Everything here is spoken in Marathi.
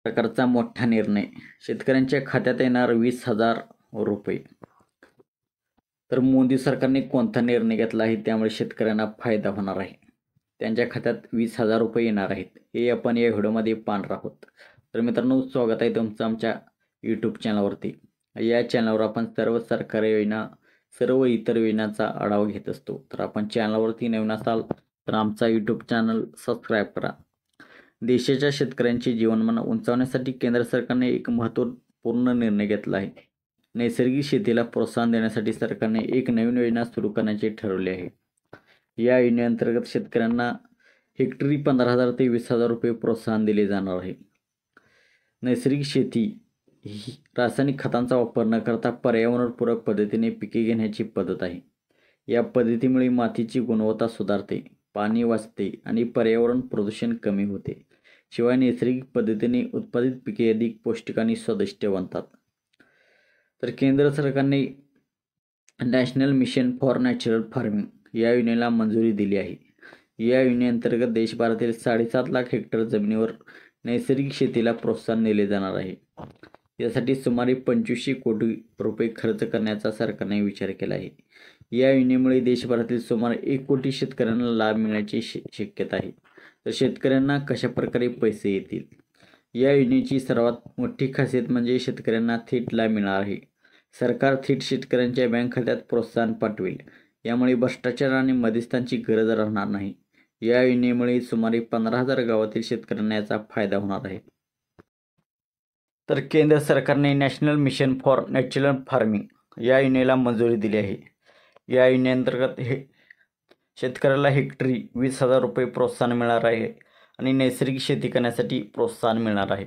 प्रकारचा मोठा निर्णय, शेतकऱ्यांच्या खात्यात येणार 20,000 रुपये। तर मोदी सरकारने कोणता निर्णय घेतला आहे त्यामुळे शेतकऱ्यांना फायदा होणार आहे, त्यांच्या खात्यात 20,000 रुपये येणार आहेत, हे आपण या व्हिडिओमध्ये पाहणार आहोत। तर मित्रांनो, स्वागत आहे तुमचं आमच्या यूट्यूब चॅनलवरती। या चॅनलवर आपण सर्व सरकारी योजना, सर्व इतर योजनांचा आढावा घेत असतो। तर आपण चॅनलवरती नवीन असाल तर आमचा यूट्यूब चॅनल सबस्क्राईब करा। देशाच्या शेतकऱ्यांचे जीवनमान उंचावण्यासाठी केंद्र सरकारने एक महत्त्वपूर्ण निर्णय घेतला आहे। नैसर्गिक शेतीला प्रोत्साहन देण्यासाठी सरकारने एक नवीन योजना सुरू करण्याचे ठरवले आहे। या योजनेअंतर्गत शेतकऱ्यांना हेक्टरी 15,000 ते 20,000 रुपये प्रोत्साहन दिले जाणार आहे। नैसर्गिक शेती ही रासायनिक खतांचा वापर न करता पर्यावरणपूरक पद्धतीने पिके घेण्याची पद्धत आहे। या पद्धतीमुळे मातीची गुणवत्ता सुधारते, पाणी वाचते आणि पर्यावरण प्रदूषण कमी होते। शिवाय नैसर्गिक पद्धतीने उत्पादित पिके अधिक पौष्टिक आणि स्वादिष्ट बनतात। तर केंद्र सरकारने national mission for natural farming या योजनेला मंजुरी दिली आहे। या योजनेअंतर्गत देशभरातील 7.5 लाख हेक्टर जमिनीवर नैसर्गिक शेतीला प्रोत्साहन दिले जाणार आहे। यासाठी सुमारे 2500 कोटी रुपये खर्च करण्याचा सरकारने विचार केला आहे। या योजनेमुळे देशभरातील सुमारे 1 कोटी शेतकऱ्यांना लाभ मिळण्याची शक्यता आहे। तर शेतकऱ्यांना कशा प्रकारे पैसे येतील? या योजनेची सर्वात मोठी खासियत म्हणजे शेतकऱ्यांना थेट लाभ मिळणार आहे। सरकार थेट शेतकऱ्यांच्या बँक खात्यात प्रोत्साहन पाठवेल, यामुळे भ्रष्टाचार आणि मध्यस्थांची गरज राहणार नाही। या योजनेमुळे सुमारे 15,000 गावातील शेतकऱ्यांना याचा फायदा होणार आहे। तर केंद्र सरकारने national mission for natural farming या योजनेला मंजुरी दिली आहे। या योजनेअंतर्गत शेतकऱ्याला हेक्टरी 20,000 रुपये प्रोत्साहन मिळणार आहे आणि नैसर्गिक शेती करण्यासाठी प्रोत्साहन मिळणार आहे।